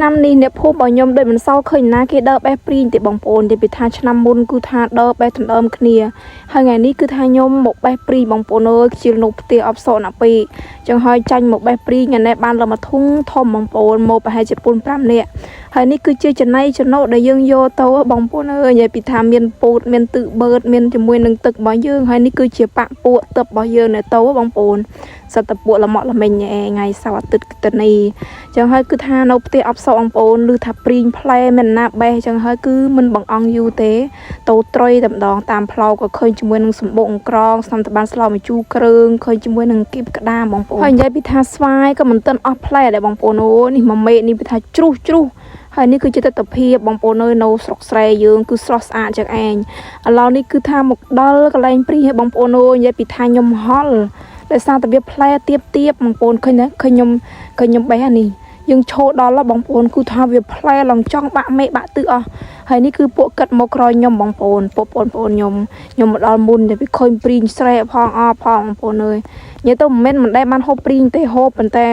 ឆ្នាំនេះអ្នកភូមិរបស់ខ្ញុំដូចមិនសូវឃើញណាគេដើរបេះព្រីងទេបងប្អូននិយាយពីថាឆ្នាំមុនគឺថាដើរបេះដណ្ដើមគ្នាហើយថ្ងៃនេះគឺថាខ្ញុំមកបេះព្រីងបងប្អូនអើយខ្ជិលនៅផ្ទះអបសក់ណាពីចឹងហើយចាញ់មកបេះព្រីងថ្ងៃនេះបានលើមួយធុងធំបងប្អូនមកប្រហែលជា4 5នាក់ហើយនេះគឺជាចំណៃចំណូលដែលយើងយកទៅបងប្អូនអើយនិយាយពីថាមានពូតមានទឹកបឺតមានជាមួយនឹងទឹករបស់យើងហើយនេះគឺជាបាក់ពួកទឹករបស់យើងនៅទៅបងប្អូនសិតតពួកល្មក់ល្មិញថ្ងៃសៅរ៍អាទិត្យទៅនេះចឹងហើយគឺថានៅផ្ទះអបសក់បងប្អូនឮថាព្រីងផ្លែមិនណាបេះចឹងហើយគឺមិនបងអង្គយូរទេតោត្រុយតែម្ដងតាមផ្លូវក៏ឃើញជាមួយនឹងសម្បុកអង្ក្រងស្នំតបានស្លោមជូរគ្រឿងឃើញជាមួយនឹងគីបក្តាមបងប្អូនហើយនិយាយពីថាស្វាយក៏មិនទាន់អស់ផ្លែដែរបងប្អូនអូនេះមួយមេនេះពីថាជ្រុះហើយនេះគឺជាទស្សនវិជ្ជាបងប្អូននៅស្រុកស្រែយើងគឺស្រស់ស្អាតចឹងឯងឥឡូវនេះគឺថាមកដល់កន្លែងព្រីងឲ្យបងប្អូនអូនិយាយពីថាខ្ញុំហល់ដោយសារតែវាផ្លែទៀបបងប្អូនឃើញណាឃើញខ្ញុំបេះនេះយើងឈោដល់បងប្អូនគឺថាវាផ្លែឡើងចង់បាក់មេបាក់ទឹកអស់ហើយនេះគឺពួកកាត់មកក្រោយខ្ញុំបងប្អូនខ្ញុំមកដល់មុនតែវាឃើញព្រីងស្រែផងអផងបងប្អូនអើយនិយាយទៅមិនដែលបានហូបព្រីងទេហូបប៉ុន្តែ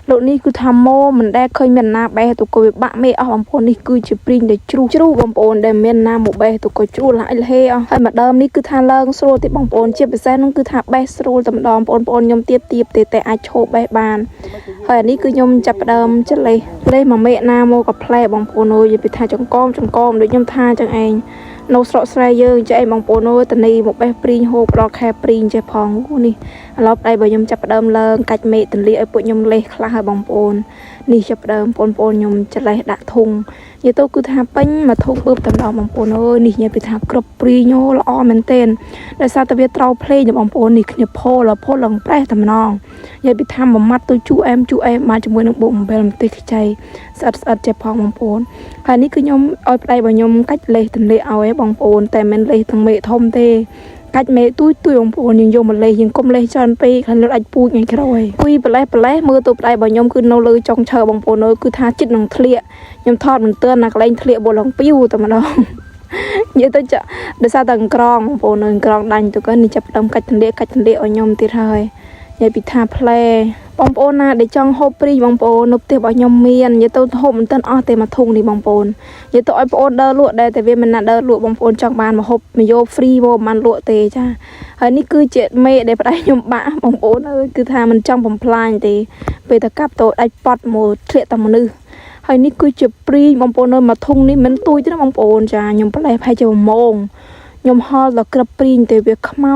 លោកនេះគឺថាម៉ូមិនដែលឃើញមានណាបេះទៅក៏វាបាក់មេអស់បងប្អូននេះគឺជាព្រីងដែលជ្រុះបងប្អូនដែលមានណាមកបេះទៅក៏ជ្រុះឡាយលហេអស់ហើយមកដើមនេះគឺថាឡើងស្រួលទេបងប្អូនជាពិសេសនោះគឺថាបេះស្រួលតែម្ដងបងប្អូនខ្ញុំទៀបទេតែអាចឈោបបេះបានហើយអានេះគឺខ្ញុំចាប់ដើមចលេះមួយមេណាមកក៏ផ្លែបងប្អូនអើយនិយាយពីថាចង្កមដូចខ្ញុំថាចឹងឯងនៅស្រុកស្រែយើងចេះអីបងប្អូនអើយតនីមកបេះព្រីងហូបដល់ខែព្រីងចេះផងនេះឥឡូវប្តីរបស់ខ្ញុំចាប់ដើមឡើងកាច់មេទន្លាឲ្យពួកខ្ញុំលេះខ្លះហើយបងប្អូននេះចាប់ដើមបងប្អូនខ្ញុំចលេះដាក់ធុងនិយាយទៅគឺថាពេញមកធុងបឺបតែម្ដងបងប្អូនអើយនេះនិយាយពីថាគ្រប់ព្រីងល្អមែនទែនដោយសារតែវាត្រូវភ្លេងបងប្អូននេះគ្នាផលឡើងប្រេះតែម្ដងនិយាយពីថាមួយម៉ាត់ទៅជូអែមមកជាមួយនឹងបុកអំបិលម្ទេសខ្ចីស្អិតចេះផងបងប្អូនហើយនេះគឺខ្ញុំឲ្យប្តីរបស់ខ្ញុំកាច់លេះទន្លាឲ្យបងប្អូនតែមិនលេះទាំងមេធំទេកាច់មេទួយបងប្អូនយើងយកមកលេះយើងកុំលេះច្រើនពេកខាងលុតអាចពូជថ្ងៃក្រោយពុយប្រលេះមើលទៅប្តីរបស់ខ្ញុំគឺនៅលើចុងឈើបងប្អូនអើយគឺថាចិត្តនឹងធ្លាក់ខ្ញុំថតមិនទឿនណាកន្លែងធ្លាក់បលងពីវតែម្ដងនិយាយទៅចាដោយសារតែអង្ក្រងបងប្អូនអង្ក្រងដាញ់ទៅក៏នេះចាប់ដើមកាច់ទន្លាឲ្យខ្ញុំទៀតហើយនិយាយពីថាផ្លែបងប្អូនណាដែលចង់ហូបព្រីងបងប្អូននៅផ្ទះរបស់ខ្ញុំមាននិយាយទៅហូបមិនទាន់អស់ទេមួយធុងនេះបងប្អូននិយាយទៅឲ្យបងប្អូនដើរលក់ដែរតែវាមិនណាដើរលក់បងប្អូនចង់បានមកហូបមកយកហ្វ្រីមកមិនលក់ទេចាហើយនេះគឺជាមេដែលប្តីខ្ញុំបាក់បងប្អូនអើយគឺថាមិនចង់បំផ្លាញទេពេលតែកាប់ទៅដាច់ប៉ត់មកធ្លាក់តែមនុស្សហើយនេះគឺជាព្រីងបងប្អូននៅមួយធុងនេះមិនទួយទេបងប្អូនចាខ្ញុំប្រឡែប្រហែលជា1 ម៉ោងខ្ញុំហល់ដល់ក្របព្រីងតែវាខ្មៅ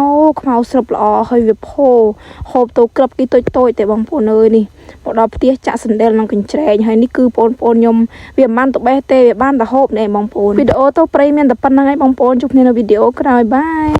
ស្រាប់ល្អហើយវាផូហូបទៅក្របគេតូចតែបងប្អូនអើយនេះមកដល់ផ្ទះចាក់សណ្ដែលក្នុងកញ្ច្រែងហើយនេះគឺបងប្អូនខ្ញុំវាមិនបានទៅបេះទេវាបានតែហូបណែបងប្អូនវីដេអូទៅព្រៃមានតែប៉ុណ្្នឹងឯងបងប្អូនជួបគ្នានៅវីដេអូក្រោយបាយ